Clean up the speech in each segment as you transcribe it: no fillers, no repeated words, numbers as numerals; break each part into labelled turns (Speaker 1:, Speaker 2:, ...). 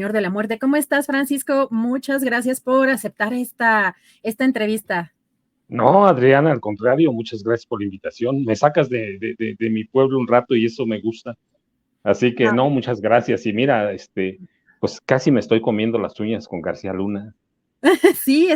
Speaker 1: Señor de la Muerte. ¿Cómo estás, Francisco? Muchas gracias por aceptar esta entrevista.
Speaker 2: No, Adriana, al contrario, muchas gracias por la invitación. Me sacas de mi pueblo un rato y eso me gusta. Así que
Speaker 1: Ah,
Speaker 2: no, muchas gracias. Y mira, pues casi me estoy comiendo las uñas con García Luna.
Speaker 1: sí,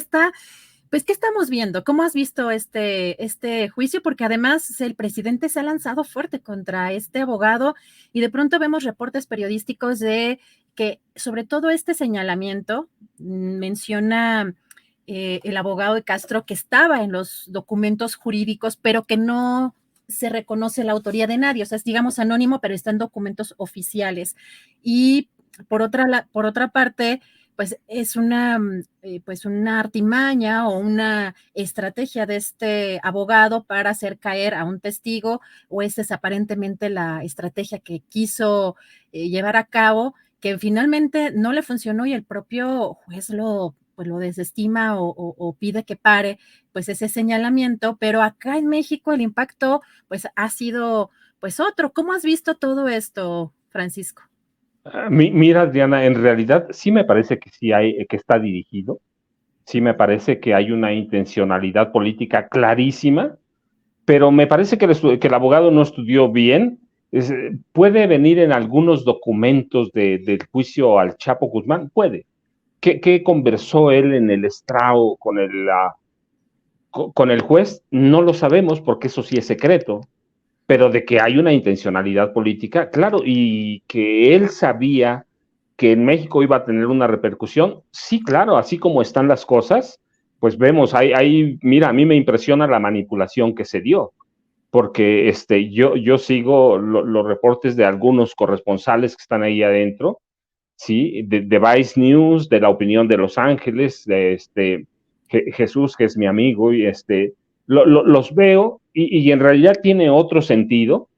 Speaker 1: pues, ¿qué estamos viendo? ¿Cómo has visto este juicio? Porque además el presidente se ha lanzado fuerte contra este abogado y de pronto vemos reportes periodísticos de que sobre todo este señalamiento menciona el abogado de Castro que estaba en los documentos jurídicos, pero que no se reconoce la autoría de nadie, o sea, es digamos anónimo, pero está en documentos oficiales. Y por otra parte, pues es pues una artimaña o una estrategia de este abogado para hacer caer a un testigo, o esa es aparentemente la estrategia que quiso llevar a cabo, que finalmente no le funcionó y el propio juez pues lo desestima o pide que pare pues ese señalamiento, pero acá en México el impacto pues ha sido pues otro. ¿Cómo has visto todo esto, Francisco?
Speaker 2: Mira, Adriana, en realidad sí me parece que sí hay, que está dirigido. Sí me parece que hay una intencionalidad política clarísima, pero me parece que el abogado no estudió bien. Puede venir en algunos documentos del juicio al Chapo Guzmán, puede. ¿Qué conversó él en el estrado con el juez? No lo sabemos porque eso sí es secreto, pero de que hay una intencionalidad política, claro, y que él sabía que en México iba a tener una repercusión, sí, claro, así como están las cosas, pues vemos, mira, a mí me impresiona la manipulación que se dio, porque yo sigo los reportes de algunos corresponsales que están ahí adentro, ¿sí? De Vice News, de La Opinión de Los Ángeles, de Jesús, que es mi amigo, y los veo y en realidad tiene otro sentido.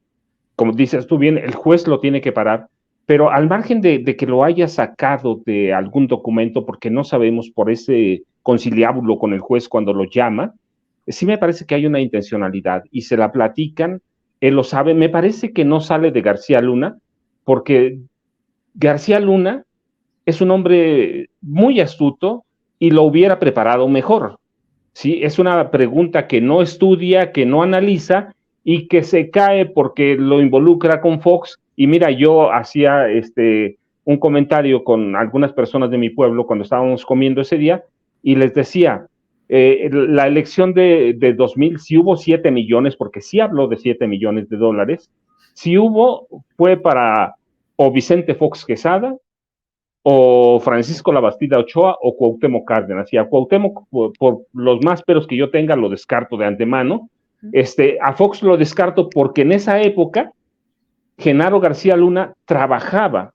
Speaker 2: Como dices tú bien, el juez lo tiene que parar, pero al margen de que lo haya sacado de algún documento, porque no sabemos por ese conciliábulo con el juez cuando lo llama, sí me parece que hay una intencionalidad y se la platican, él lo sabe, me parece que no sale de García Luna, porque García Luna es un hombre muy astuto y lo hubiera preparado mejor. ¿Sí? Es una pregunta que no estudia, que no analiza y que se cae porque lo involucra con Fox. Y mira, yo hacía un comentario con algunas personas de mi pueblo cuando estábamos comiendo ese día y les decía, la elección de 2000, si hubo 7 millones, porque sí habló de 7 millones de dólares, si hubo, fue para o Vicente Fox Quesada, o Francisco Labastida Ochoa o Cuauhtémoc Cárdenas. Y a Cuauhtémoc, por los más peros que yo tenga, lo descarto de antemano. A Fox lo descarto porque en esa época Genaro García Luna trabajaba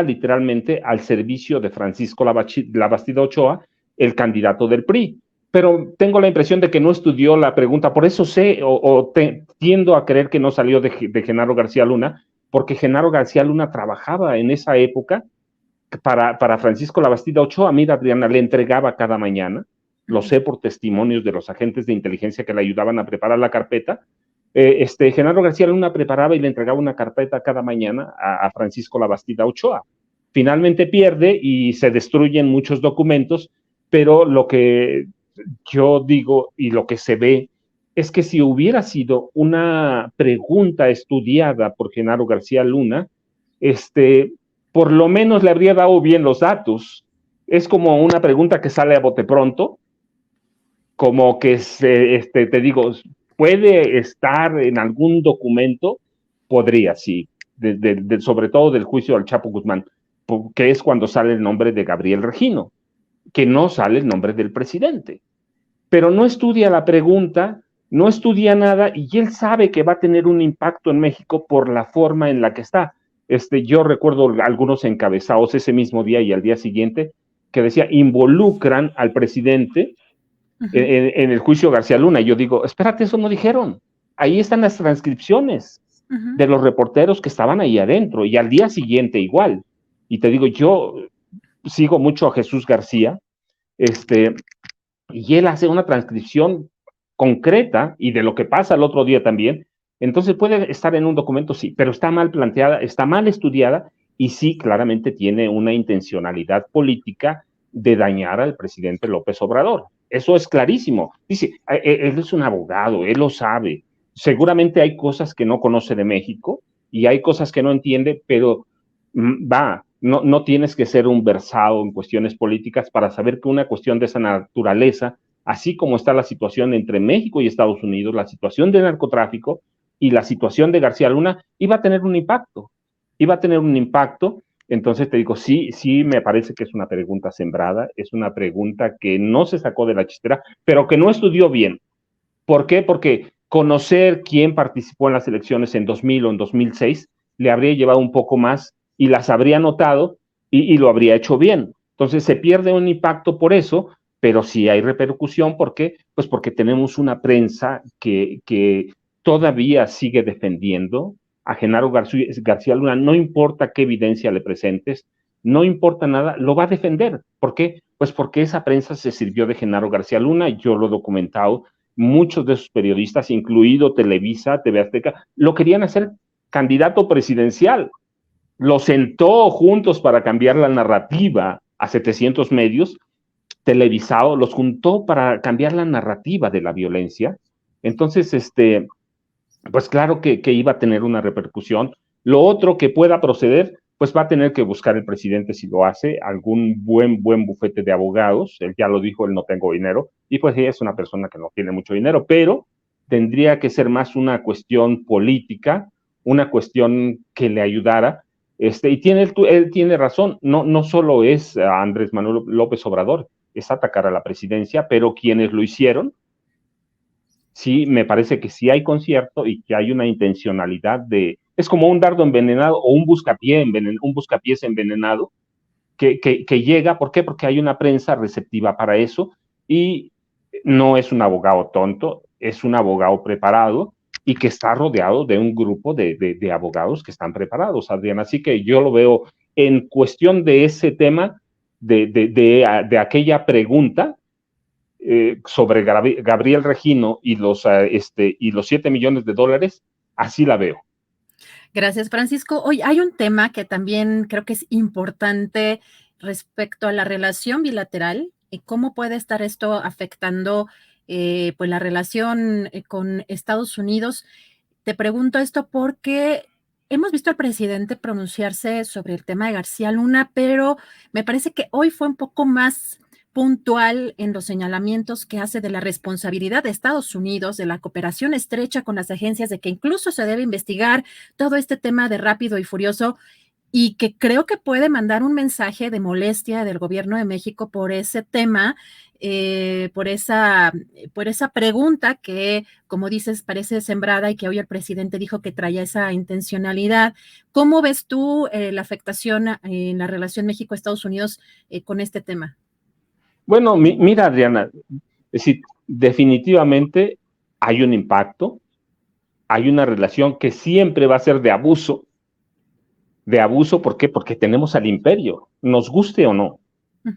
Speaker 2: literalmente al servicio de Francisco Labastida Ochoa, el candidato del PRI. Pero tengo la impresión de que no estudió la pregunta, por eso sé tiendo a creer que no salió de Genaro García Luna, porque Genaro García Luna trabajaba en esa época para Francisco Labastida Ochoa. Mira, Adriana, le entregaba cada mañana, lo sé por testimonios de los agentes de inteligencia que le ayudaban a preparar la carpeta. Genaro García Luna preparaba y le entregaba una carpeta cada mañana a Francisco Labastida Ochoa. Finalmente pierde y se destruyen muchos documentos, pero lo que yo digo y lo que se ve es que si hubiera sido una pregunta estudiada por Genaro García Luna, por lo menos le habría dado bien los datos. Es como una pregunta que sale a bote pronto, como que te digo, puede estar en algún documento, podría, sí, sobre todo del juicio al Chapo Guzmán, que es cuando sale el nombre de Gabriel Regino, que no sale el nombre del presidente. Pero no estudia la pregunta, no estudia nada y él sabe que va a tener un impacto en México por la forma en la que está. Yo recuerdo algunos encabezados ese mismo día y al día siguiente que decía, involucran al presidente en el juicio García Luna. Y yo digo, espérate, eso no dijeron. Ahí están las transcripciones de los reporteros que estaban ahí adentro y al día siguiente igual. Y te digo, yo sigo mucho a Jesús García, y él hace una transcripción concreta y de lo que pasa el otro día también. Entonces puede estar en un documento, sí, pero está mal planteada, está mal estudiada y sí, claramente tiene una intencionalidad política de dañar al presidente López Obrador. Eso es clarísimo. Dice, él es un abogado, él lo sabe. Seguramente hay cosas que no conoce de México y hay cosas que no entiende, pero no tienes que ser un versado en cuestiones políticas para saber que una cuestión de esa naturaleza, así como está la situación entre México y Estados Unidos, la situación del narcotráfico y la situación de García Luna, iba a tener un impacto. Iba a tener un impacto. Entonces te digo, sí me parece que es una pregunta sembrada, es una pregunta que no se sacó de la chistera, pero que no estudió bien. ¿Por qué? Porque conocer quién participó en las elecciones en 2000 o en 2006 le habría llevado un poco más y las habría notado y lo habría hecho bien. Entonces se pierde un impacto por eso, pero sí hay repercusión. ¿Por qué? Pues porque tenemos una prensa que todavía sigue defendiendo a Genaro García Luna, no importa qué evidencia le presentes, no importa nada, lo va a defender. ¿Por qué? Pues porque esa prensa se sirvió de Genaro García Luna, yo lo he documentado, muchos de sus periodistas, incluido Televisa, TV Azteca, lo querían hacer candidato presidencial. Lo sentó juntos para cambiar la narrativa a 700 medios, televisado, los juntó para cambiar la narrativa de la violencia. Entonces, pues claro que iba a tener una repercusión. Lo otro que pueda proceder, pues va a tener que buscar el presidente, si lo hace, algún buen bufete de abogados. Él ya lo dijo, él no tengo dinero, y pues ella es una persona que no tiene mucho dinero, pero tendría que ser más una cuestión política, una cuestión que le ayudara. Y él tiene razón, no solo es a Andrés Manuel López Obrador, es atacar a la presidencia, pero quienes lo hicieron, sí, me parece que sí hay concierto y que hay una intencionalidad es como un dardo envenenado o un buscapiés envenenado que llega, ¿por qué? Porque hay una prensa receptiva para eso y no es un abogado tonto, es un abogado preparado y que está rodeado de un grupo de abogados que están preparados, Adrián. Así que yo lo veo en cuestión de ese tema, de aquella pregunta, sobre Gabriel Regino y los 7 millones de dólares, así la veo.
Speaker 1: Gracias, Francisco. Hoy hay un tema que también creo que es importante respecto a la relación bilateral y cómo puede estar esto afectando pues la relación con Estados Unidos. Te pregunto esto porque hemos visto al presidente pronunciarse sobre el tema de García Luna, pero me parece que hoy fue un poco más puntual en los señalamientos que hace de la responsabilidad de Estados Unidos, de la cooperación estrecha con las agencias, de que incluso se debe investigar todo este tema de Rápido y Furioso, y que creo que puede mandar un mensaje de molestia del gobierno de México por ese tema, por esa pregunta que, como dices, parece sembrada y que hoy el presidente dijo que traía esa intencionalidad. ¿Cómo ves tú la afectación en la relación México-Estados Unidos con este tema?
Speaker 2: Bueno, mira, Adriana, es decir, definitivamente hay un impacto, hay una relación que siempre va a ser de abuso, ¿por qué? Porque tenemos al imperio, nos guste o no,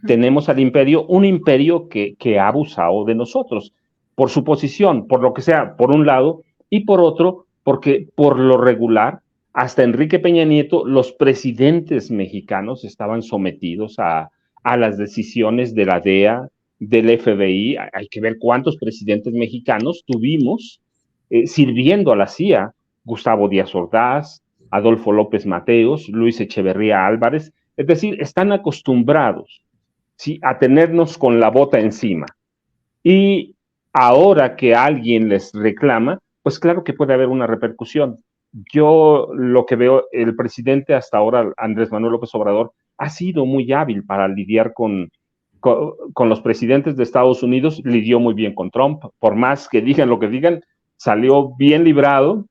Speaker 2: tenemos al imperio, un imperio que ha abusado de nosotros, por su posición, por lo que sea, por un lado, y por otro, porque por lo regular, hasta Enrique Peña Nieto, los presidentes mexicanos estaban sometidos a las decisiones de la DEA, del FBI. Hay que ver cuántos presidentes mexicanos tuvimos sirviendo a la CIA: Gustavo Díaz Ordaz, Adolfo López Mateos, Luis Echeverría Álvarez. Es decir, están acostumbrados, ¿sí?, a tenernos con la bota encima. Y ahora que alguien les reclama, pues claro que puede haber una repercusión. Yo lo que veo, el presidente hasta ahora, Andrés Manuel López Obrador, ha sido muy hábil para lidiar con los presidentes de Estados Unidos, lidió muy bien con Trump, por más que digan lo que digan, salió bien librado,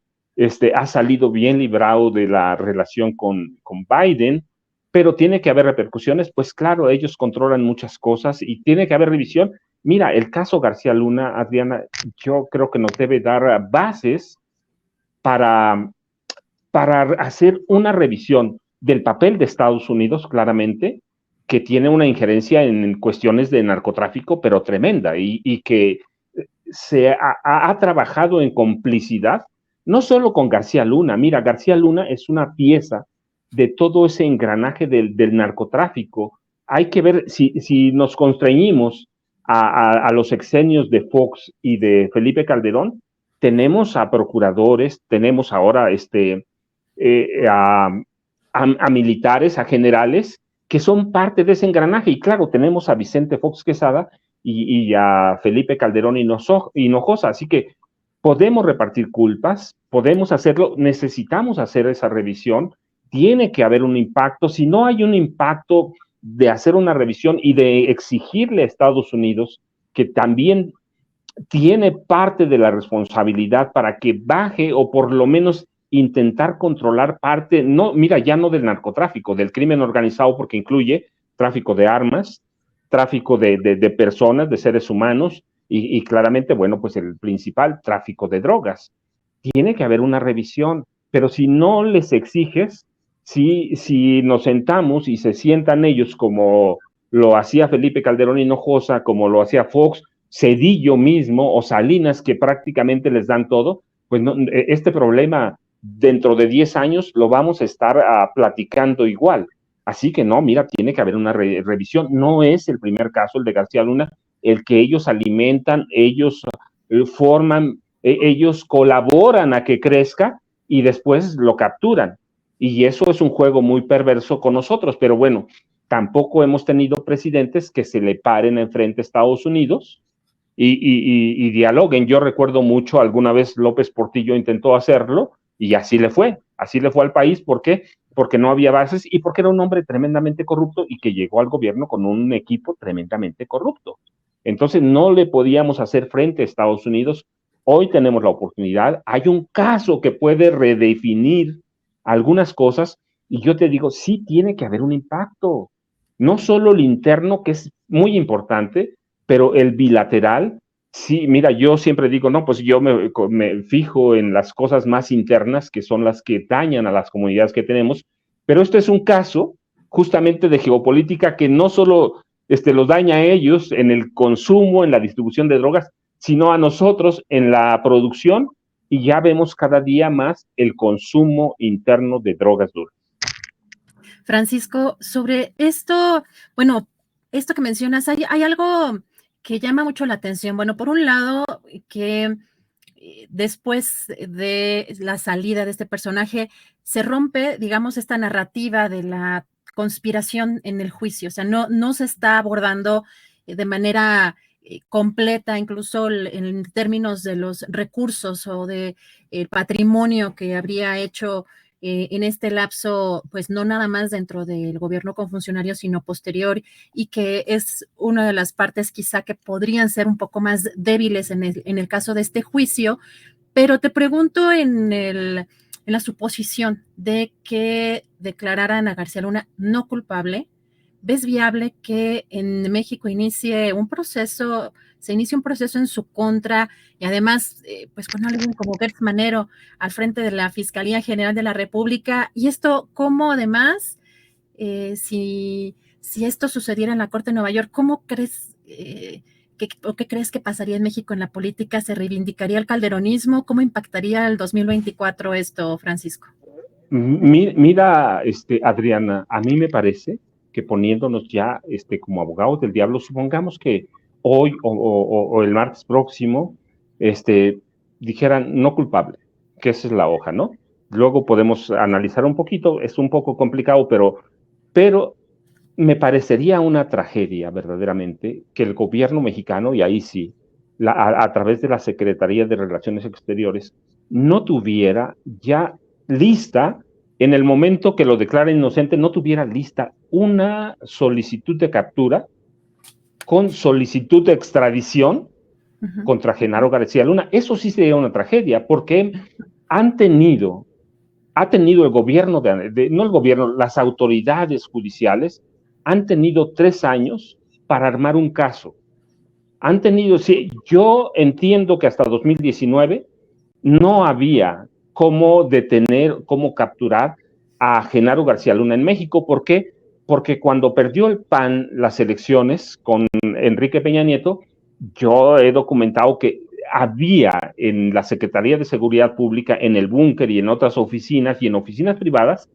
Speaker 2: ha salido bien librado de la relación con Biden, pero tiene que haber repercusiones, pues claro, ellos controlan muchas cosas y tiene que haber revisión. Mira, el caso García Luna, Adriana, yo creo que nos debe dar bases para, para hacer una revisión del papel de Estados Unidos, claramente, que tiene una injerencia en cuestiones de narcotráfico, pero tremenda, y que se ha trabajado en complicidad, no solo con García Luna. Mira, García Luna es una pieza de todo ese engranaje del narcotráfico. Hay que ver si nos constreñimos a los sexenios de Fox y de Felipe Calderón, tenemos a procuradores, tenemos ahora a militares, a generales, que son parte de ese engranaje. Y claro, tenemos a Vicente Fox Quesada y a Felipe Calderón Hinojosa. Así que podemos repartir culpas, podemos hacerlo, necesitamos hacer esa revisión, tiene que haber un impacto. Si no hay un impacto de hacer una revisión y de exigirle a Estados Unidos que también tiene parte de la responsabilidad para que baje o por lo menos intentar controlar parte, no, mira, ya no del narcotráfico, del crimen organizado, porque incluye tráfico de armas, tráfico de personas, de seres humanos, y claramente, bueno, pues el principal, tráfico de drogas. Tiene que haber una revisión, pero si no les exiges, si nos sentamos y se sientan ellos como lo hacía Felipe Calderón Hinojosa, como lo hacía Fox, Cedillo mismo o Salinas, que prácticamente les dan todo, pues no, este problema dentro de 10 años lo vamos a estar platicando igual. Así que no, mira, tiene que haber una revisión. No es el primer caso, el de García Luna, el que ellos alimentan, ellos forman, ellos colaboran a que crezca y después lo capturan. Y eso es un juego muy perverso con nosotros, pero bueno, tampoco hemos tenido presidentes que se le paren enfrente a Estados Unidos y dialoguen. Yo recuerdo mucho, alguna vez López Portillo intentó hacerlo y así le fue al país. ¿Por qué? Porque no había bases y porque era un hombre tremendamente corrupto y que llegó al gobierno con un equipo tremendamente corrupto. Entonces no le podíamos hacer frente a Estados Unidos. Hoy tenemos la oportunidad, hay un caso que puede redefinir algunas cosas y yo te digo, sí tiene que haber un impacto, no solo el interno, que es muy importante, pero el bilateral, sí, mira, yo siempre digo, no, pues yo me fijo en las cosas más internas, que son las que dañan a las comunidades que tenemos, pero este es un caso justamente de geopolítica que no solo los daña a ellos en el consumo, en la distribución de drogas, sino a nosotros en la producción, y ya vemos cada día más el consumo interno de drogas duras.
Speaker 1: Francisco, sobre esto, bueno, esto que mencionas, hay algo que llama mucho la atención. Bueno, por un lado, que después de la salida de este personaje, se rompe, digamos, esta narrativa de la conspiración en el juicio. O sea, no se está abordando de manera completa, incluso en términos de los recursos o de el patrimonio que habría hecho en este lapso, pues no nada más dentro del gobierno con funcionarios, sino posterior, y que es una de las partes quizá que podrían ser un poco más débiles en el caso de este juicio. Pero te pregunto en la suposición de que declararan a García Luna no culpable, ¿ves viable que en México se inicie un proceso en su contra y además, pues con alguien como Gertz Manero al frente de la Fiscalía General de la República? Y esto, ¿cómo además, si esto sucediera en la Corte de Nueva York, cómo crees ¿qué crees que pasaría en México en la política? ¿Se reivindicaría el calderonismo? ¿Cómo impactaría el 2024 esto, Francisco?
Speaker 2: Mira, Adriana, a mí me parece que poniéndonos ya como abogados del diablo, supongamos que hoy o el martes próximo dijeran no culpable, que esa es la hoja, ¿no? Luego podemos analizar un poquito, es un poco complicado, pero me parecería una tragedia verdaderamente que el gobierno mexicano, y ahí sí, a través de la Secretaría de Relaciones Exteriores, no tuviera ya lista, en el momento que lo declara inocente, no tuviera lista una solicitud de captura con solicitud de extradición contra Genaro García Luna. Eso sí sería una tragedia, porque ha tenido el gobierno, no el gobierno, las autoridades judiciales han tenido 3 años para armar un caso. Han tenido, sí, yo entiendo que hasta 2019 no había cómo detener, cómo capturar a Genaro García Luna en México. ¿Por qué? Porque cuando perdió el PAN las elecciones con Enrique Peña Nieto, yo he documentado que había en la Secretaría de Seguridad Pública, en el búnker y en otras oficinas y en oficinas privadas,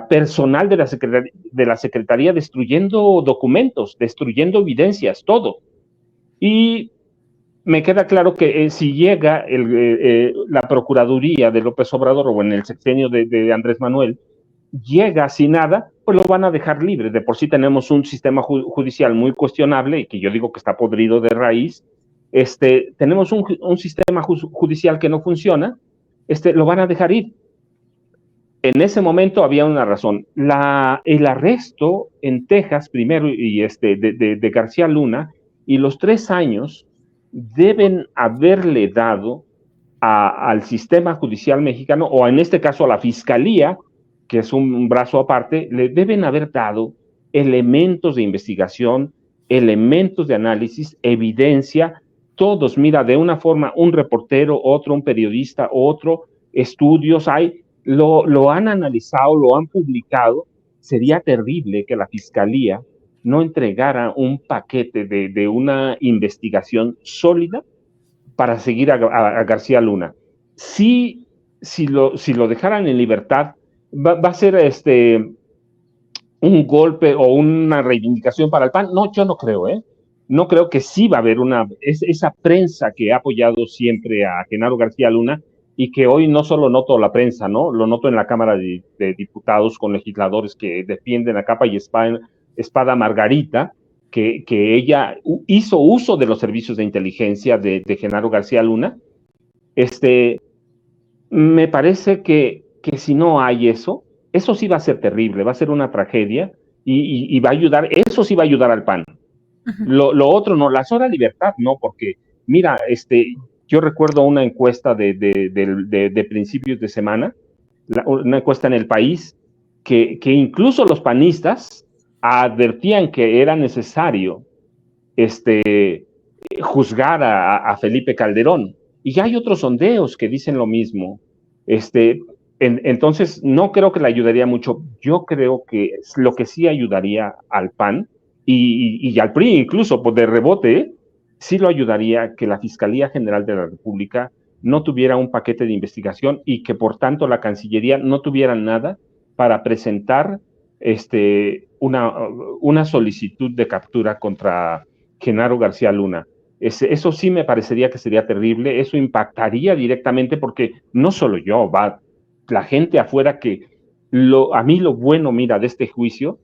Speaker 2: personal de la Secretaría destruyendo documentos, destruyendo evidencias, todo. Y me queda claro que si llega la Procuraduría de López Obrador o en el sexenio de Andrés Manuel, llega sin nada, pues lo van a dejar libre. De por sí tenemos un sistema judicial muy cuestionable y que yo digo que está podrido de raíz. Tenemos un sistema judicial que no funciona, lo van a dejar ir. En ese momento había una razón. El arresto en Texas primero y de García Luna y los 3 años deben haberle dado al sistema judicial mexicano, o en este caso a la fiscalía, que es un brazo aparte, le deben haber dado elementos de investigación, elementos de análisis, evidencia, todos, mira, de una forma, un reportero, otro, un periodista, otro, estudios hay, lo han analizado, lo han publicado. Sería terrible que la fiscalía no entregara un paquete de una investigación sólida para seguir a García Luna. Si lo dejaran en libertad, va a ser un golpe o una reivindicación para el PAN. No, yo no creo, ¿eh? No creo. Que sí va a haber esa prensa que ha apoyado siempre a Genaro García Luna y que hoy no solo noto la prensa, ¿no? Lo noto en la Cámara de Diputados con legisladores que defienden a capa y espada Margarita, que ella hizo uso de los servicios de inteligencia de Genaro García Luna. Me parece que si no hay eso sí va a ser terrible, va a ser una tragedia y va a ayudar, eso sí va a ayudar al PAN. Lo otro no, las horas de libertad no, porque mira, yo recuerdo una encuesta de principios de semana, una encuesta en El País, que incluso los panistas advertían que era necesario juzgar a Felipe Calderón. Y ya hay otros sondeos que dicen lo mismo. Entonces, no creo que le ayudaría mucho. Yo creo que lo que sí ayudaría al PAN y al PRI, incluso de rebote, sí lo ayudaría que la Fiscalía General de la República no tuviera un paquete de investigación y que, por tanto, la Cancillería no tuviera nada para presentar una solicitud de captura contra Genaro García Luna. Eso sí me parecería que sería terrible. Eso impactaría directamente, porque no solo yo, la gente afuera que a mí lo bueno, mira, de este juicio,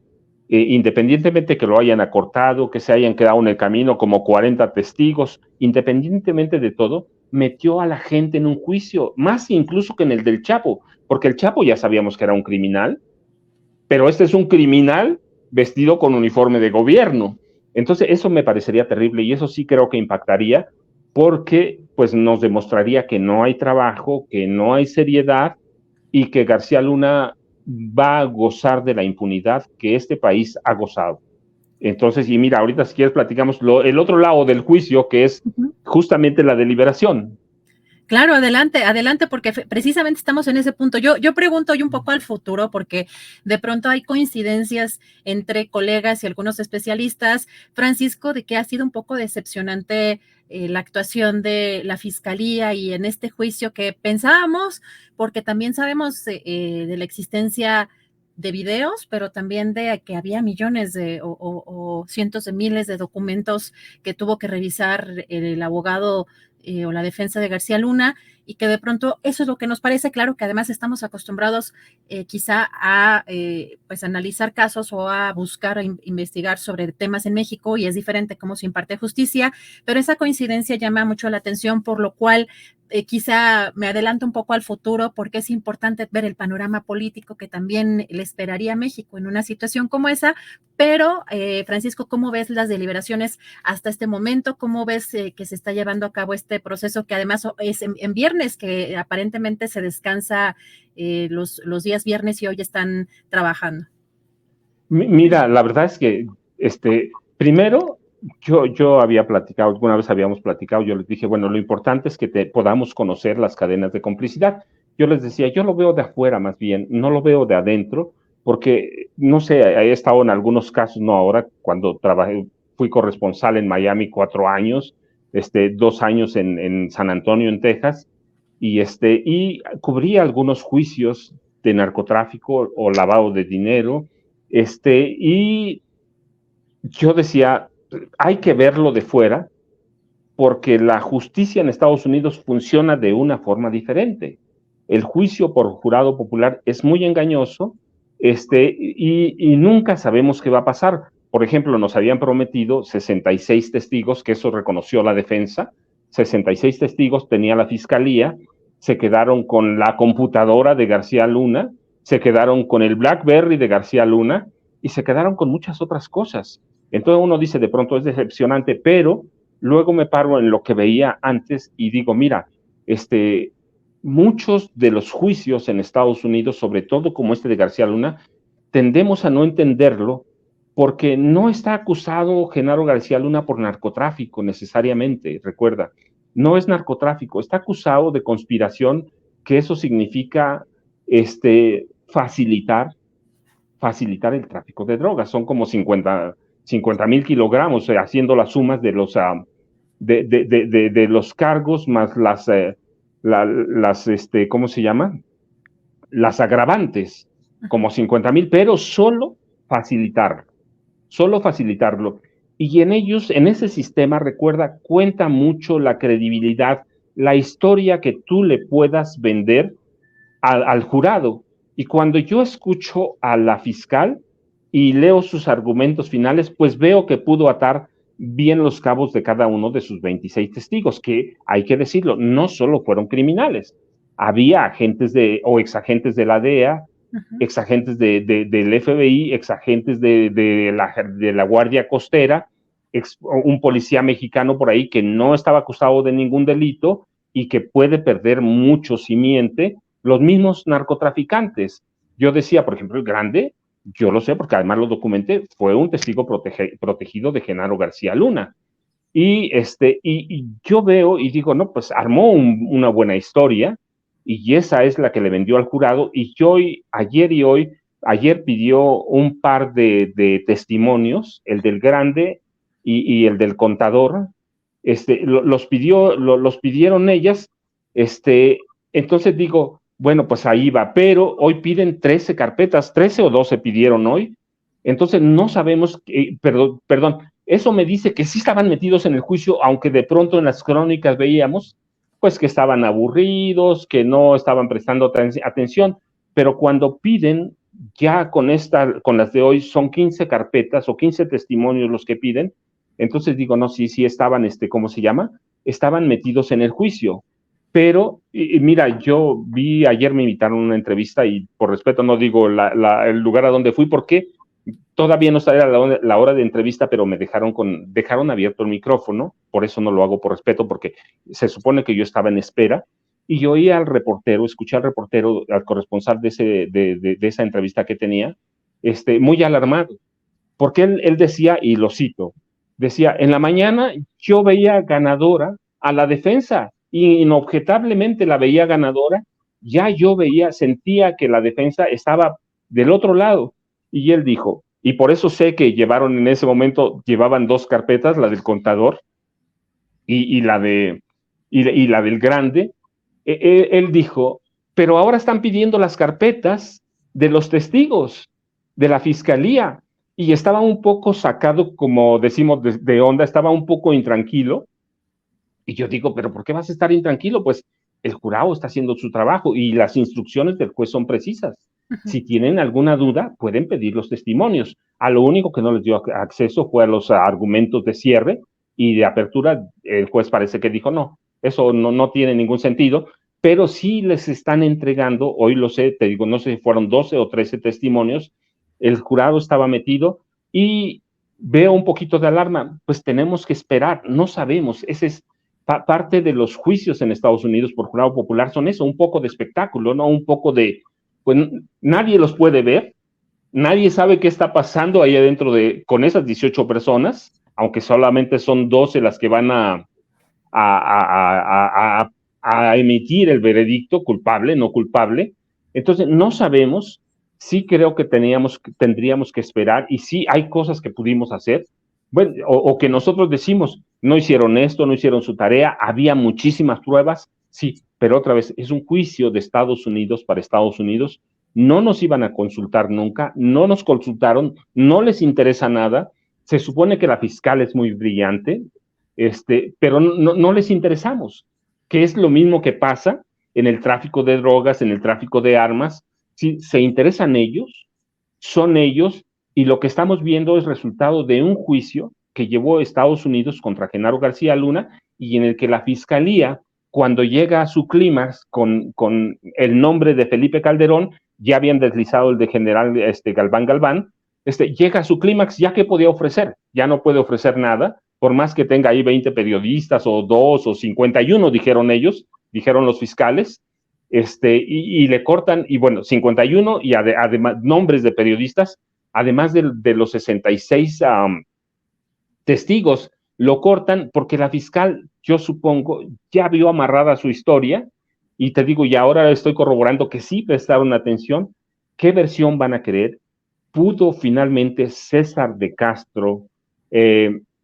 Speaker 2: independientemente que lo hayan acortado, que se hayan quedado en el camino como 40 testigos, independientemente de todo, metió a la gente en un juicio, más incluso que en el del Chapo, porque el Chapo ya sabíamos que era un criminal, pero este es un criminal vestido con uniforme de gobierno. Entonces eso me parecería terrible y eso sí creo que impactaría, porque pues nos demostraría que no hay trabajo, que no hay seriedad y que García Luna va a gozar de la impunidad que este país ha gozado. Entonces, y mira, ahorita si quieres platicamos el otro lado del juicio, que es justamente la deliberación.
Speaker 1: Claro, adelante, adelante, porque precisamente estamos en ese punto. Yo pregunto hoy un poco al futuro, porque de pronto hay coincidencias entre colegas y algunos especialistas, Francisco, de que ha sido un poco decepcionante la actuación de la fiscalía y en este juicio que pensábamos, porque también sabemos de la existencia de videos, pero también de que había millones o cientos de miles de documentos que tuvo que revisar el abogado o la defensa de García Luna, y que de pronto eso es lo que nos parece. Claro que además estamos acostumbrados quizá a pues analizar casos o a buscar, a investigar sobre temas en México, y es diferente cómo se imparte justicia, pero esa coincidencia llama mucho la atención, por lo cual quizá me adelanto un poco al futuro, porque es importante ver el panorama político que también le esperaría a México en una situación como esa. Pero Francisco, ¿cómo ves las deliberaciones hasta este momento? ¿Cómo ves que se está llevando a cabo este proceso, que además es en viernes, que aparentemente se descansa los días viernes y hoy están trabajando?
Speaker 2: Mira, la verdad es que primero yo había platicado, alguna vez habíamos platicado, yo les dije, bueno, lo importante es que podamos conocer las cadenas de complicidad. Yo les decía, yo lo veo de afuera más bien, no lo veo de adentro, porque, no sé, he estado en algunos casos, no ahora, cuando fui corresponsal en Miami 4 años, 2 años en San Antonio, en Texas, y cubría algunos juicios de narcotráfico o lavado de dinero, y yo decía, hay que verlo de fuera, porque la justicia en Estados Unidos funciona de una forma diferente. El juicio por jurado popular es muy engañoso, y nunca sabemos qué va a pasar. Por ejemplo, nos habían prometido 66 testigos, que eso reconoció la defensa, 66 testigos tenía la fiscalía, se quedaron con la computadora de García Luna, se quedaron con el BlackBerry de García Luna y se quedaron con muchas otras cosas. Entonces uno dice, de pronto es decepcionante, pero luego me paro en lo que veía antes y digo, mira, muchos de los juicios en Estados Unidos, sobre todo como este de García Luna, tendemos a no entenderlo porque no está acusado Genaro García Luna por narcotráfico necesariamente, recuerda, no es narcotráfico, está acusado de conspiración, que eso significa facilitar el tráfico de drogas. Son como 50,000 kilogramos, haciendo las sumas de los, de los cargos más las ¿cómo se llama? Las agravantes, como 50,000, pero solo facilitarlo. Y en ellos, en ese sistema, recuerda, cuenta mucho la credibilidad, la historia que tú le puedas vender al jurado. Y cuando yo escucho a la fiscal y leo sus argumentos finales, pues veo que pudo atar bien los cabos de cada uno de sus 26 testigos, que hay que decirlo, no solo fueron criminales. Había agentes o exagentes de la DEA, exagentes del FBI, exagentes de la Guardia Costera, un policía mexicano por ahí que no estaba acusado de ningún delito y que puede perder mucho si miente, los mismos narcotraficantes. Yo decía, por ejemplo, el Grande, yo lo sé porque además lo documenté, fue un testigo protegido de Genaro García Luna. Y yo veo y digo, no, pues armó una buena historia y esa es la que le vendió al jurado. Y yo ayer pidió un par de testimonios, el del Grande y el del Contador, los pidieron ellas, entonces digo, bueno, pues ahí va, pero hoy piden 13 carpetas, 13 o 12 pidieron hoy, entonces no sabemos, perdón, eso me dice que sí estaban metidos en el juicio, aunque de pronto en las crónicas veíamos, pues que estaban aburridos, que no estaban prestando atención, pero cuando piden, ya con las de hoy, son 15 carpetas o 15 testimonios los que piden, entonces digo, no, sí estaban, ¿cómo se llama? Estaban metidos en el juicio. Pero, mira, yo ayer me invitaron a una entrevista y por respeto no digo el lugar a donde fui porque todavía no sabía la hora de entrevista, pero me dejaron abierto el micrófono, por eso no lo hago por respeto, porque se supone que yo estaba en espera y yo oí al reportero, escuché al reportero, al corresponsal de esa entrevista que tenía, muy alarmado, porque él decía, y lo cito, decía, en la mañana yo veía ganadora a la defensa, y inobjetablemente la veía ganadora, ya yo sentía que la defensa estaba del otro lado, y él dijo, y por eso sé que en ese momento, llevaban 2 carpetas, la del Contador y la del Grande, él dijo, pero ahora están pidiendo las carpetas de los testigos, de la fiscalía, y estaba un poco sacado, como decimos, de onda, estaba un poco intranquilo, y yo digo, pero ¿por qué vas a estar intranquilo? Pues el jurado está haciendo su trabajo y las instrucciones del juez son precisas. Si tienen alguna duda, pueden pedir los testimonios. A lo único que no les dio acceso fue a los argumentos de cierre y de apertura. El juez parece que dijo, no, eso no tiene ningún sentido, pero sí les están entregando, hoy lo sé, te digo, no sé si fueron 12 o 13 testimonios, el jurado estaba metido y veo un poquito de alarma, pues tenemos que esperar, no sabemos, ese es parte de los juicios en Estados Unidos por jurado popular, son eso, un poco de espectáculo, ¿no? Un poco de, pues nadie los puede ver, nadie sabe qué está pasando ahí adentro con esas 18 personas, aunque solamente son 12 las que van a emitir el veredicto, culpable, no culpable. Entonces, no sabemos, sí creo que tendríamos que esperar, y sí hay cosas que pudimos hacer, bueno, o que nosotros decimos, no hicieron esto, no hicieron su tarea, había muchísimas pruebas, sí, pero otra vez, es un juicio de Estados Unidos para Estados Unidos, no nos iban a consultar nunca, no nos consultaron, no les interesa nada, se supone que la fiscal es muy brillante, pero no les interesamos, que es lo mismo que pasa en el tráfico de drogas, en el tráfico de armas. Si se interesan ellos, son ellos, y lo que estamos viendo es resultado de un juicio que llevó Estados Unidos contra Genaro García Luna, y en el que la fiscalía, cuando llega a su clímax con el nombre de Felipe Calderón, ya habían deslizado el de general Galván, llega a su clímax, ya que podía ofrecer, ya no puede ofrecer nada, por más que tenga ahí 20 periodistas, o 2, o 51, dijeron ellos, dijeron los fiscales, y le cortan, y bueno, 51, y además nombres de periodistas, además de los 66 testigos, lo cortan porque la fiscal, yo supongo, ya vio amarrada su historia, y te digo, y ahora estoy corroborando que sí prestaron atención. ¿Qué versión van a querer? ¿Pudo finalmente César de Castro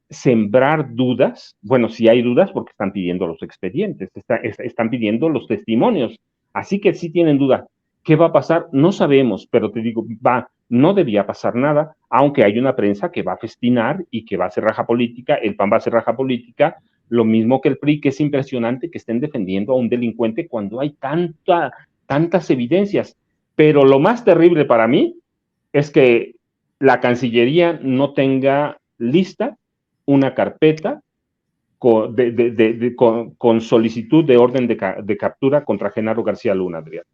Speaker 2: sembrar dudas? Bueno, si hay dudas, porque están pidiendo los expedientes, están pidiendo los testimonios, así que sí tienen duda. ¿Qué va a pasar? No sabemos, pero te digo, no debía pasar nada, aunque hay una prensa que va a festinar y que va a hacer raja política, el PAN va a hacer raja política, lo mismo que el PRI, que es impresionante que estén defendiendo a un delincuente cuando hay tantas evidencias. Pero lo más terrible para mí es que la Cancillería no tenga lista una carpeta con solicitud de orden de captura contra Genaro García Luna, Adrián.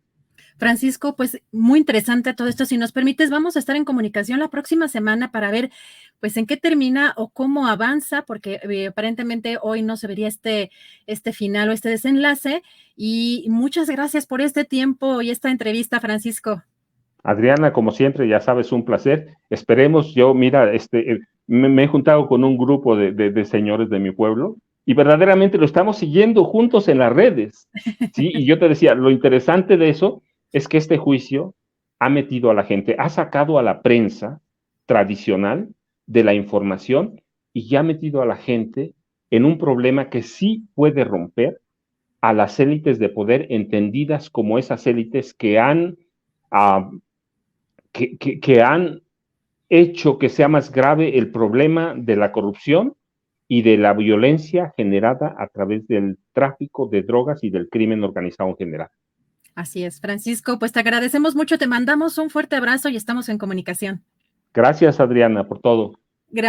Speaker 1: Francisco, pues muy interesante todo esto. Si nos permites, vamos a estar en comunicación la próxima semana para ver pues en qué termina o cómo avanza, porque aparentemente hoy no se vería este final o este desenlace. Y muchas gracias por este tiempo y esta entrevista, Francisco.
Speaker 2: Adriana, como siempre, ya sabes, un placer. Esperemos, yo, mira, me he juntado con un grupo de señores de mi pueblo, y verdaderamente lo estamos siguiendo juntos en las redes, ¿sí? Y yo te decía, lo interesante de eso es que este juicio ha metido a la gente, ha sacado a la prensa tradicional de la información, y ya ha metido a la gente en un problema que sí puede romper a las élites de poder, entendidas como esas élites que han hecho que sea más grave el problema de la corrupción y de la violencia generada a través del tráfico de drogas y del crimen organizado en general.
Speaker 1: Así es, Francisco, pues te agradecemos mucho, te mandamos un fuerte abrazo y estamos en comunicación.
Speaker 2: Gracias, Adriana, por todo.